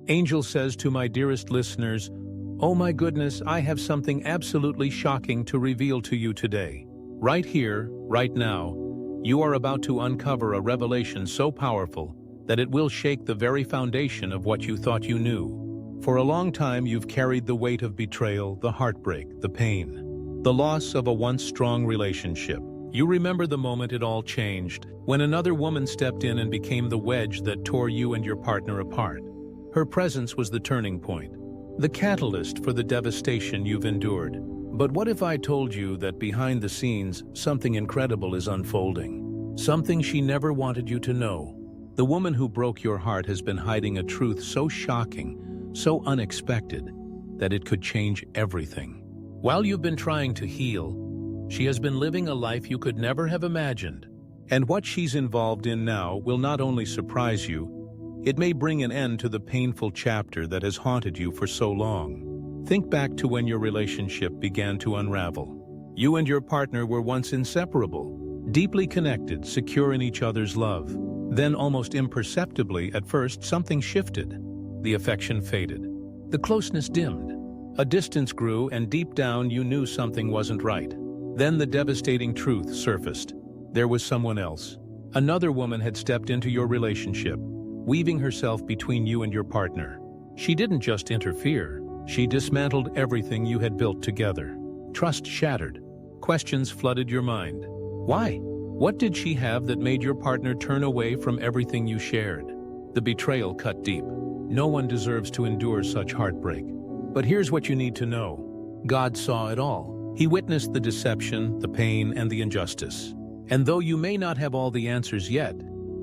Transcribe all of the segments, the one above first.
Angel says to my dearest listeners, "Oh my goodness, I have something absolutely shocking to reveal to you today. Right here, right now, you are about to uncover a revelation so powerful that it will shake the very foundation of what you thought you knew. For a long time you've carried the weight of betrayal, the heartbreak, the pain, the loss of a once strong relationship. You remember the moment it all changed, when another woman stepped in and became the wedge that tore you and your partner apart. Her presence was the turning point, the catalyst for the devastation you've endured. But what if I told you that behind the scenes, something incredible is unfolding? Something she never wanted you to know. The woman who broke your heart has been hiding a truth so shocking, so unexpected, that it could change everything. While you've been trying to heal, she has been living a life you could never have imagined. And what she's involved in now will not only surprise you, it may bring an end to the painful chapter that has haunted you for so long. Think back to when your relationship began to unravel. You and your partner were once inseparable, deeply connected, secure in each other's love. Then, almost imperceptibly at first, something shifted. The affection faded. The closeness dimmed. A distance grew, and deep down you knew something wasn't right. Then the devastating truth surfaced. There was someone else. Another woman had stepped into your relationship, weaving herself between you and your partner. She didn't just interfere. She dismantled everything you had built together. Trust shattered. Questions flooded your mind. Why? What did she have that made your partner turn away from everything you shared? The betrayal cut deep. No one deserves to endure such heartbreak. But here's what you need to know. God saw it all. He witnessed the deception, the pain, and the injustice. And though you may not have all the answers yet,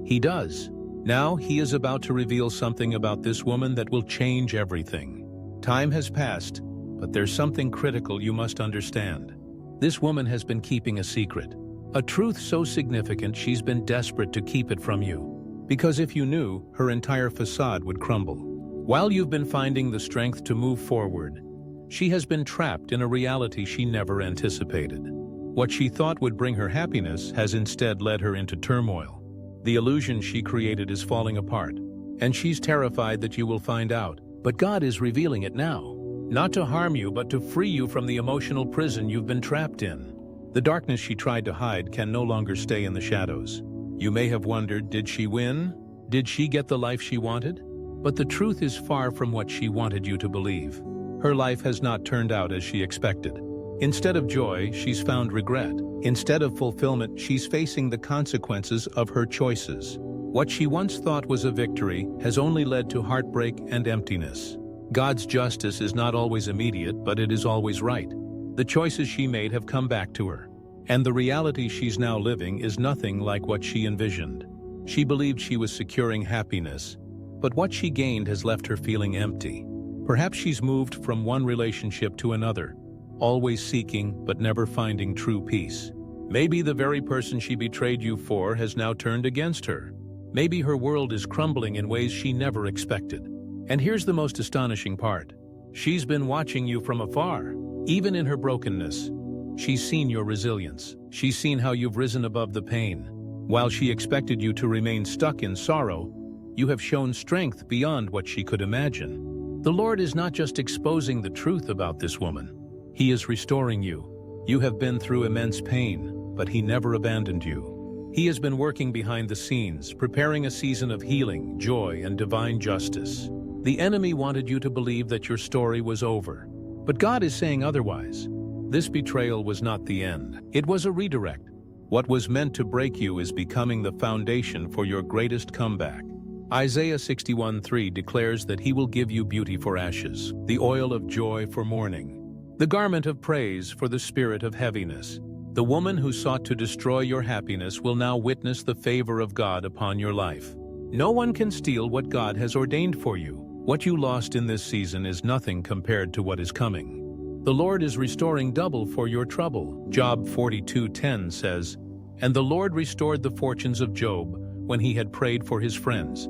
He does. Now He is about to reveal something about this woman that will change everything. Time has passed, but there's something critical you must understand. This woman has been keeping a secret. A truth so significant she's been desperate to keep it from you. Because if you knew, her entire facade would crumble. While you've been finding the strength to move forward, she has been trapped in a reality she never anticipated. What she thought would bring her happiness has instead led her into turmoil. The illusion she created is falling apart, and she's terrified that you will find out. But God is revealing it now, not to harm you, but to free you from the emotional prison you've been trapped in. The darkness she tried to hide can no longer stay in the shadows. You may have wondered, did she win? Did she get the life she wanted? But the truth is far from what she wanted you to believe. Her life has not turned out as she expected. Instead of joy, she's found regret. Instead of fulfillment, she's facing the consequences of her choices. What she once thought was a victory has only led to heartbreak and emptiness. God's justice is not always immediate, but it is always right. The choices she made have come back to her, and the reality she's now living is nothing like what she envisioned. She believed she was securing happiness, but what she gained has left her feeling empty. Perhaps she's moved from one relationship to another, always seeking but never finding true peace. Maybe the very person she betrayed you for has now turned against her. Maybe her world is crumbling in ways she never expected. And here's the most astonishing part. She's been watching you from afar. Even in her brokenness, she's seen your resilience. She's seen how you've risen above the pain. While she expected you to remain stuck in sorrow, you have shown strength beyond what she could imagine. The Lord is not just exposing the truth about this woman. He is restoring you. You have been through immense pain, but He never abandoned you. He has been working behind the scenes, preparing a season of healing, joy, and divine justice. The enemy wanted you to believe that your story was over. But God is saying otherwise. This betrayal was not the end. It was a redirect. What was meant to break you is becoming the foundation for your greatest comeback. Isaiah 61:3 declares that He will give you beauty for ashes, the oil of joy for mourning, the garment of praise for the spirit of heaviness. The woman who sought to destroy your happiness will now witness the favor of God upon your life. No one can steal what God has ordained for you. What you lost in this season is nothing compared to what is coming. The Lord is restoring double for your trouble. Job 42:10 says, "And the Lord restored the fortunes of Job when he had prayed for his friends.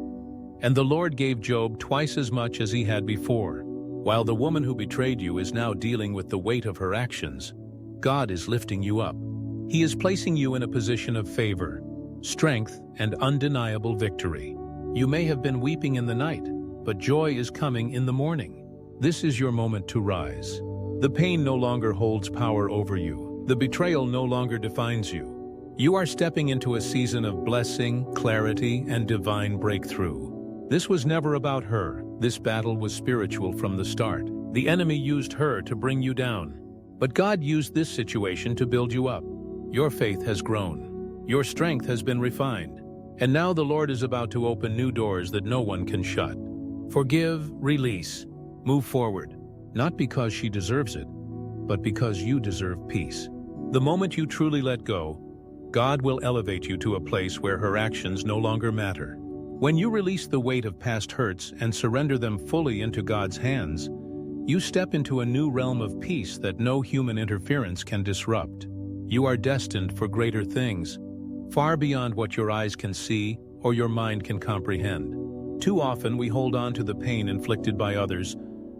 And the Lord gave Job twice as much as he had before." While the woman who betrayed you is now dealing with the weight of her actions, God is lifting you up. He is placing you in a position of favor, strength, and undeniable victory. You may have been weeping in the night, but joy is coming in the morning. This is your moment to rise. The pain no longer holds power over you. The betrayal no longer defines you. You are stepping into a season of blessing, clarity, and divine breakthrough. This was never about her. This battle was spiritual from the start. The enemy used her to bring you down. But God used this situation to build you up. Your faith has grown. Your strength has been refined. And now the Lord is about to open new doors that no one can shut. Forgive, release, move forward. Not because she deserves it, but because you deserve peace. The moment you truly let go, God will elevate you to a place where her actions no longer matter. When you release the weight of past hurts and surrender them fully into God's hands, you step into a new realm of peace that no human interference can disrupt. You are destined for greater things, far beyond what your eyes can see or your mind can comprehend. Too often we hold on to the pain inflicted by others,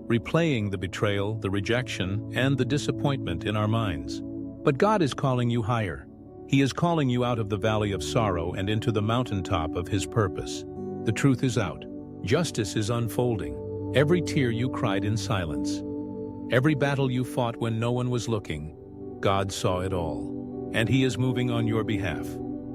replaying the betrayal, the rejection, and the disappointment in our minds. But God is calling you higher. He is calling you out of the valley of sorrow and into the mountaintop of His purpose. The truth is out. Justice is unfolding. Every tear you cried in silence, every battle you fought when no one was looking, God saw it all, and He is moving on your behalf.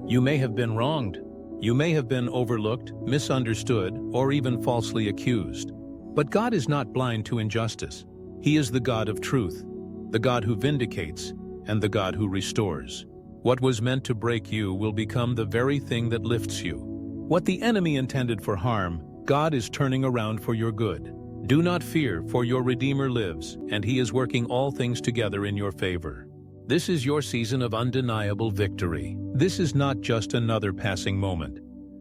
You may have been wronged. You may have been overlooked, misunderstood, or even falsely accused. But God is not blind to injustice. He is the God of truth, the God who vindicates, and the God who restores. What was meant to break you will become the very thing that lifts you. What the enemy intended for harm, God is turning around for your good. Do not fear, for your Redeemer lives, and He is working all things together in your favor. This is your season of undeniable victory. This is not just another passing moment.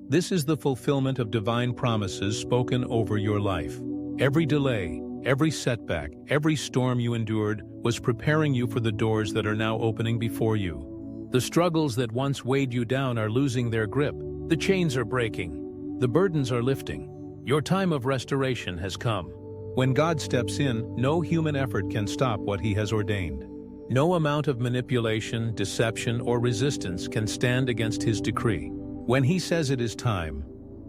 This is the fulfillment of divine promises spoken over your life. Every delay, every setback, every storm you endured was preparing you for the doors that are now opening before you. The struggles that once weighed you down are losing their grip. The chains are breaking. The burdens are lifting. Your time of restoration has come. When God steps in, no human effort can stop what He has ordained. No amount of manipulation, deception, or resistance can stand against His decree. When He says it is time,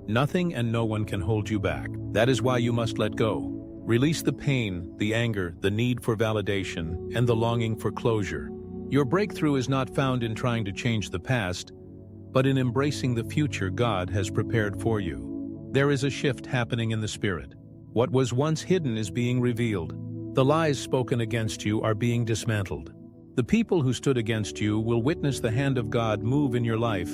nothing and no one can hold you back. That is why you must let go. Release the pain, the anger, the need for validation, and the longing for closure. Your breakthrough is not found in trying to change the past, but in embracing the future God has prepared for you. There is a shift happening in the spirit. What was once hidden is being revealed. The lies spoken against you are being dismantled. The people who stood against you will witness the hand of God move in your life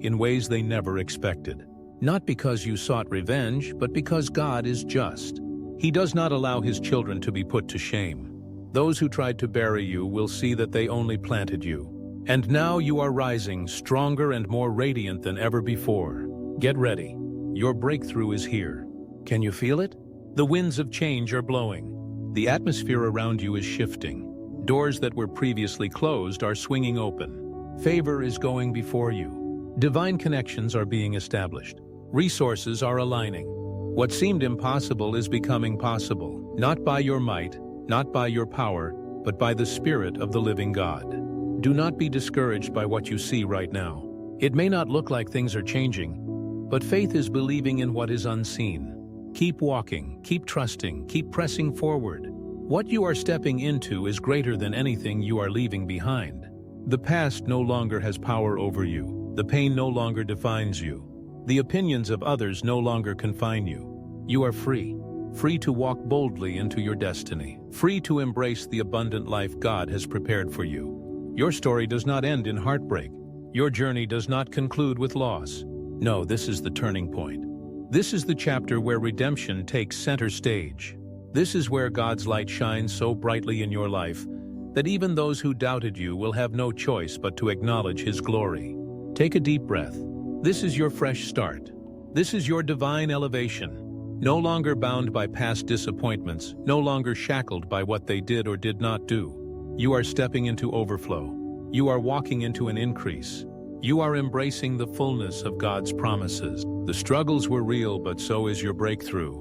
in ways they never expected. Not because you sought revenge, but because God is just. He does not allow His children to be put to shame. Those who tried to bury you will see that they only planted you. And now you are rising, stronger and more radiant than ever before. Get ready. Your breakthrough is here. Can you feel it? The winds of change are blowing. The atmosphere around you is shifting. Doors that were previously closed are swinging open. Favor is going before you. Divine connections are being established. Resources are aligning. What seemed impossible is becoming possible, not by your might, not by your power, but by the Spirit of the living God. Do not be discouraged by what you see right now. It may not look like things are changing, but faith is believing in what is unseen. Keep walking, keep trusting, keep pressing forward. What you are stepping into is greater than anything you are leaving behind. The past no longer has power over you. The pain no longer defines you. The opinions of others no longer confine you. You are free. Free to walk boldly into your destiny, free to embrace the abundant life God has prepared for you. Your story does not end in heartbreak. Your journey does not conclude with loss. No, this is the turning point. This is the chapter where redemption takes center stage. This is where God's light shines so brightly in your life that even those who doubted you will have no choice but to acknowledge His glory. Take a deep breath. This is your fresh start. This is your divine elevation. No longer bound by past disappointments, no longer shackled by what they did or did not do. You are stepping into overflow. You are walking into an increase. You are embracing the fullness of God's promises. The struggles were real, but so is your breakthrough.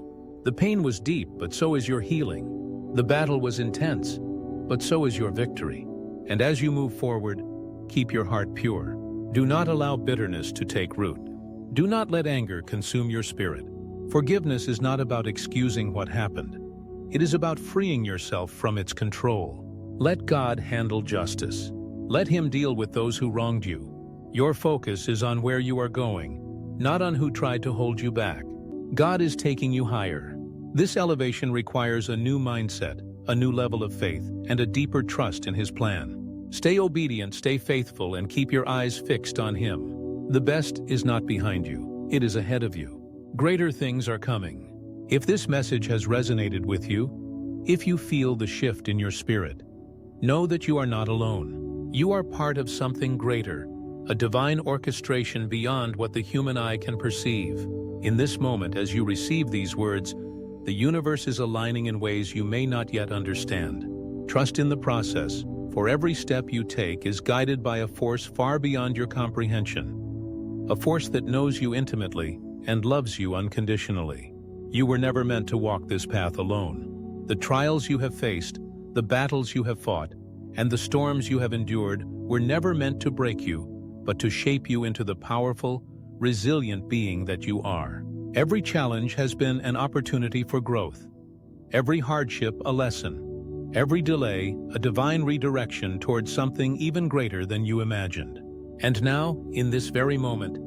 The pain was deep, but so is your healing. The battle was intense, but so is your victory. And as you move forward, keep your heart pure. Do not allow bitterness to take root. Do not let anger consume your spirit. Forgiveness is not about excusing what happened. It is about freeing yourself from its control. Let God handle justice. Let Him deal with those who wronged you. Your focus is on where you are going, not on who tried to hold you back. God is taking you higher. This elevation requires a new mindset, a new level of faith, and a deeper trust in His plan. Stay obedient, stay faithful, and keep your eyes fixed on Him. The best is not behind you, it is ahead of you. Greater things are coming. If this message has resonated with you, if you feel the shift in your spirit, know that you are not alone. You are part of something greater, a divine orchestration beyond what the human eye can perceive. In this moment, as you receive these words, the universe is aligning in ways you may not yet understand. Trust in the process, for every step you take is guided by a force far beyond your comprehension. A force that knows you intimately and loves you unconditionally. You were never meant to walk this path alone. The trials you have faced, the battles you have fought, and the storms you have endured were never meant to break you, but to shape you into the powerful, resilient being that you are. Every challenge has been an opportunity for growth. Every hardship a lesson. Every delay a divine redirection towards something even greater than you imagined. And now, in this very moment,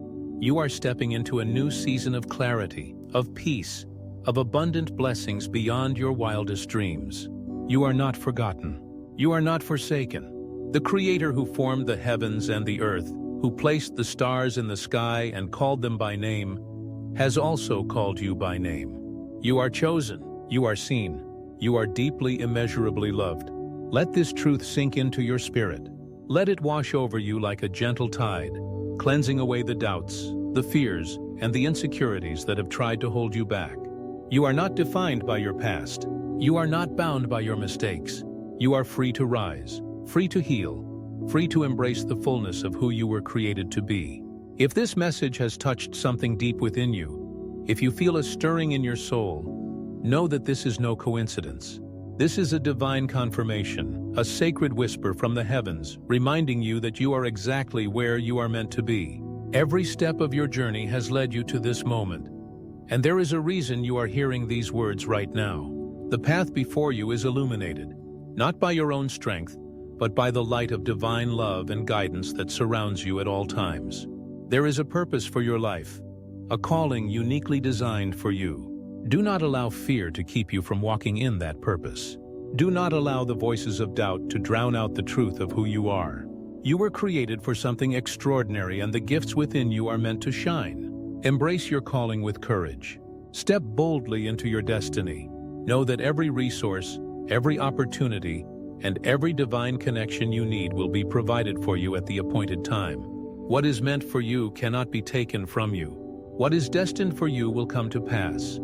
you are stepping into a new season of clarity, of peace, of abundant blessings beyond your wildest dreams. You are not forgotten. You are not forsaken. The Creator who formed the heavens and the earth, who placed the stars in the sky and called them by name, has also called you by name. You are chosen. You are seen. You are deeply, immeasurably loved. Let this truth sink into your spirit. Let it wash over you like a gentle tide, cleansing away the doubts, the fears, and the insecurities that have tried to hold you back. You are not defined by your past. You are not bound by your mistakes. You are free to rise, free to heal, free to embrace the fullness of who you were created to be. If this message has touched something deep within you, if you feel a stirring in your soul, know that this is no coincidence. This is a divine confirmation, a sacred whisper from the heavens, reminding you that you are exactly where you are meant to be. Every step of your journey has led you to this moment, and there is a reason you are hearing these words right now. The path before you is illuminated, not by your own strength, but by the light of divine love and guidance that surrounds you at all times. There is a purpose for your life, a calling uniquely designed for you. Do not allow fear to keep you from walking in that purpose. Do not allow the voices of doubt to drown out the truth of who you are. You were created for something extraordinary, and the gifts within you are meant to shine. Embrace your calling with courage. Step boldly into your destiny. Know that every resource, every opportunity, and every divine connection you need will be provided for you at the appointed time. What is meant for you cannot be taken from you. What is destined for you will come to pass.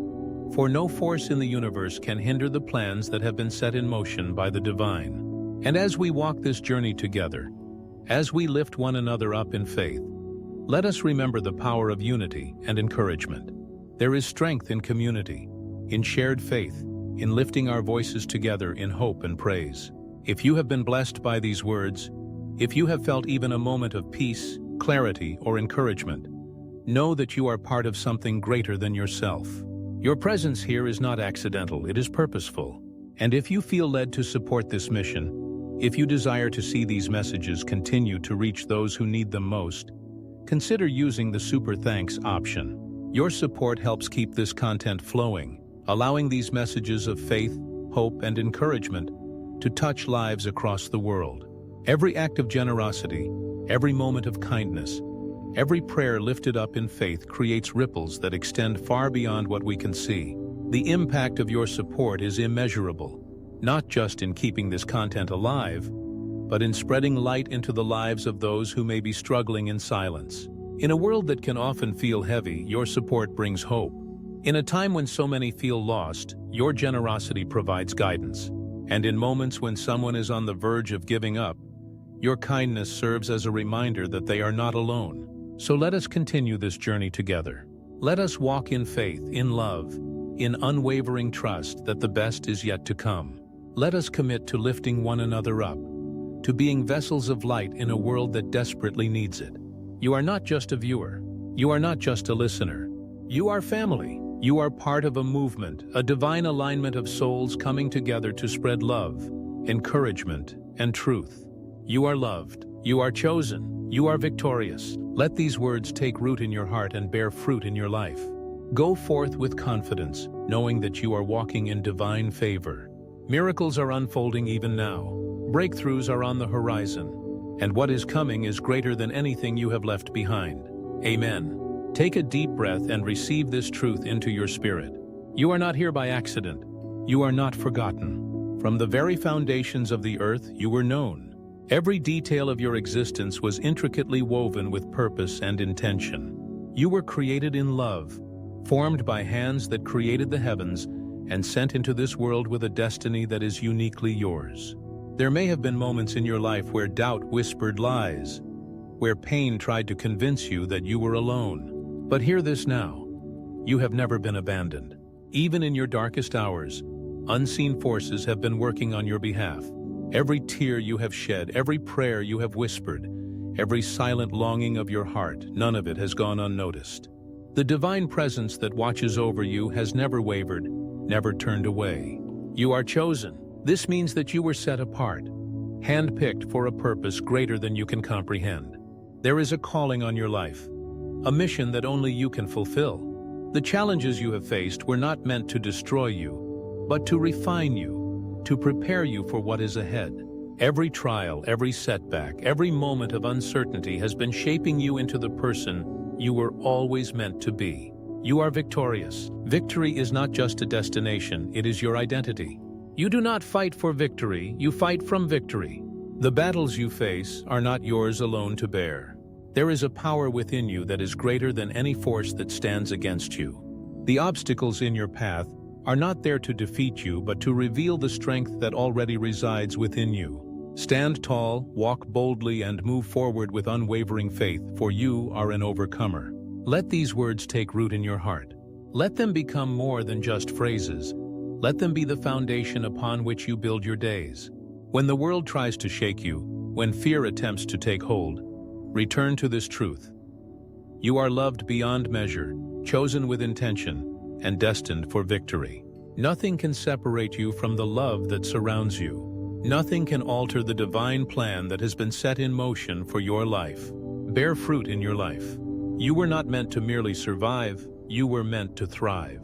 For no force in the universe can hinder the plans that have been set in motion by the divine. And as we walk this journey together, as we lift one another up in faith, let us remember the power of unity and encouragement. There is strength in community, in shared faith, in lifting our voices together in hope and praise. If you have been blessed by these words, if you have felt even a moment of peace, clarity, or encouragement, know that you are part of something greater than yourself. Your presence here is not accidental, it is purposeful. And if you feel led to support this mission, if you desire to see these messages continue to reach those who need them most, consider using the Super Thanks option. Your support helps keep this content flowing, allowing these messages of faith, hope, and encouragement to touch lives across the world. Every act of generosity, every moment of kindness, every prayer lifted up in faith creates ripples that extend far beyond what we can see. The impact of your support is immeasurable, not just in keeping this content alive, but in spreading light into the lives of those who may be struggling in silence. In a world that can often feel heavy, your support brings hope. In a time when so many feel lost, your generosity provides guidance. And in moments when someone is on the verge of giving up, your kindness serves as a reminder that they are not alone. So let us continue this journey together. Let us walk in faith, in love, in unwavering trust that the best is yet to come. Let us commit to lifting one another up, to being vessels of light in a world that desperately needs it. You are not just a viewer. You are not just a listener. You are family. You are part of a movement, a divine alignment of souls coming together to spread love, encouragement, and truth. You are loved. You are chosen. You are victorious. Let these words take root in your heart and bear fruit in your life. Go forth with confidence, knowing that you are walking in divine favor. Miracles are unfolding even now. Breakthroughs are on the horizon. And what is coming is greater than anything you have left behind. Amen. Take a deep breath and receive this truth into your spirit. You are not here by accident. You are not forgotten. From the very foundations of the earth, you were known. Every detail of your existence was intricately woven with purpose and intention. You were created in love, formed by hands that created the heavens, and sent into this world with a destiny that is uniquely yours. There may have been moments in your life where doubt whispered lies, where pain tried to convince you that you were alone. But hear this now. You have never been abandoned. Even in your darkest hours, unseen forces have been working on your behalf. Every tear you have shed, every prayer you have whispered, every silent longing of your heart, none of it has gone unnoticed. The divine presence that watches over you has never wavered, never turned away. You are chosen. This means that you were set apart, handpicked for a purpose greater than you can comprehend. There is a calling on your life, a mission that only you can fulfill. The challenges you have faced were not meant to destroy you, but to refine you, to prepare you for what is ahead. Every trial, every setback, every moment of uncertainty has been shaping you into the person you were always meant to be. You are victorious. Victory is not just a destination, it is your identity. You do not fight for victory, you fight from victory. The battles you face are not yours alone to bear. There is a power within you that is greater than any force that stands against you. The obstacles in your path are not there to defeat you, but to reveal the strength that already resides within you. Stand tall, walk boldly, and move forward with unwavering faith, for you are an overcomer. Let these words take root in your heart. Let them become more than just phrases. Let them be the foundation upon which you build your days. When the world tries to shake you, when fear attempts to take hold, return to this truth. You are loved beyond measure, chosen with intention, and destined for victory. Nothing can separate you from the love that surrounds you. Nothing can alter the divine plan that has been set in motion for your life. Bear fruit in your life. You were not meant to merely survive, you were meant to thrive.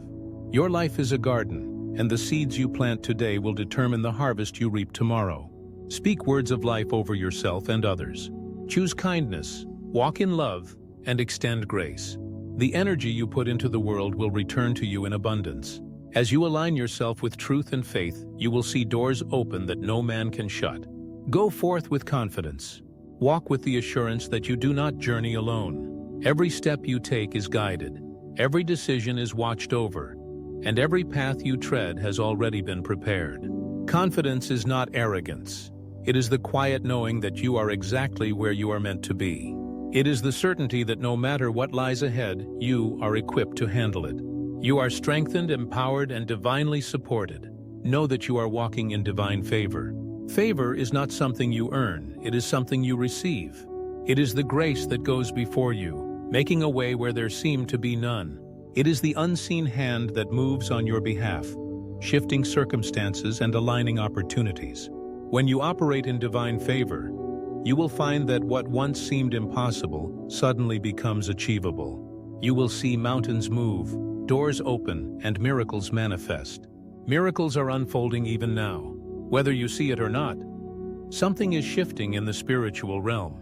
Your life is a garden, and the seeds you plant today will determine the harvest you reap tomorrow. Speak words of life over yourself and others. Choose kindness, walk in love, and extend grace. The energy you put into the world will return to you in abundance. As you align yourself with truth and faith, you will see doors open that no man can shut. Go forth with confidence. Walk with the assurance that you do not journey alone. Every step you take is guided. Every decision is watched over. And every path you tread has already been prepared. Confidence is not arrogance. It is the quiet knowing that you are exactly where you are meant to be. It is the certainty that no matter what lies ahead, you are equipped to handle it. You are strengthened, empowered, and divinely supported. Know that you are walking in divine favor. Favor is not something you earn, it is something you receive. It is the grace that goes before you, making a way where there seemed to be none. It is the unseen hand that moves on your behalf, shifting circumstances and aligning opportunities. When you operate in divine favor, you will find that what once seemed impossible suddenly becomes achievable. You will see mountains move, doors open, and miracles manifest. Miracles are unfolding even now. Whether you see it or not, something is shifting in the spiritual realm.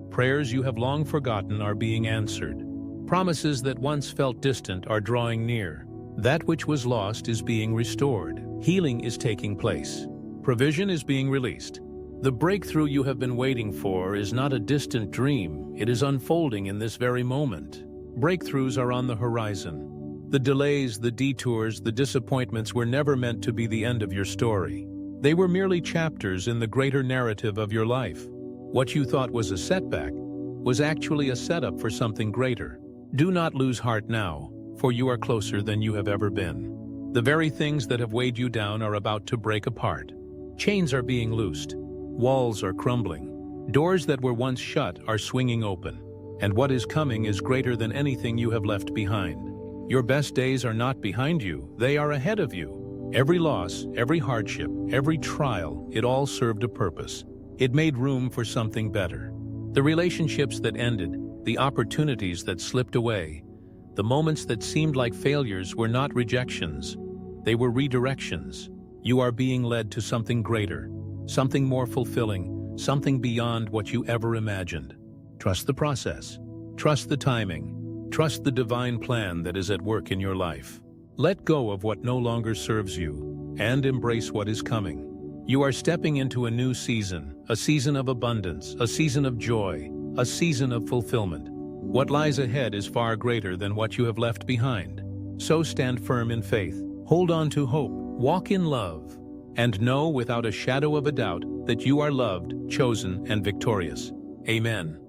Prayers you have long forgotten are being answered. Promises that once felt distant are drawing near. That which was lost is being restored. Healing is taking place. Provision is being released. The breakthrough you have been waiting for is not a distant dream, it is unfolding in this very moment. Breakthroughs are on the horizon. The delays, the detours, the disappointments were never meant to be the end of your story. They were merely chapters in the greater narrative of your life. What you thought was a setback was actually a setup for something greater. Do not lose heart now, for you are closer than you have ever been. The very things that have weighed you down are about to break apart. Chains are being loosed. Walls are crumbling. Doors that were once shut are swinging open. And what is coming is greater than anything you have left behind. Your best days are not behind you, they are ahead of you. Every loss, every hardship, every trial, it all served a purpose. It made room for something better. The relationships that ended, the opportunities that slipped away, the moments that seemed like failures were not rejections. They were redirections. You are being led to something greater, something more fulfilling, something beyond what you ever imagined. Trust the process. Trust the timing. Trust the divine plan that is at work in your life. Let go of what no longer serves you and embrace what is coming. You are stepping into a new season, a season of abundance, a season of joy, a season of fulfillment. What lies ahead is far greater than what you have left behind. So stand firm in faith, hold on to hope, walk in love, and know without a shadow of a doubt that you are loved, chosen, and victorious. Amen.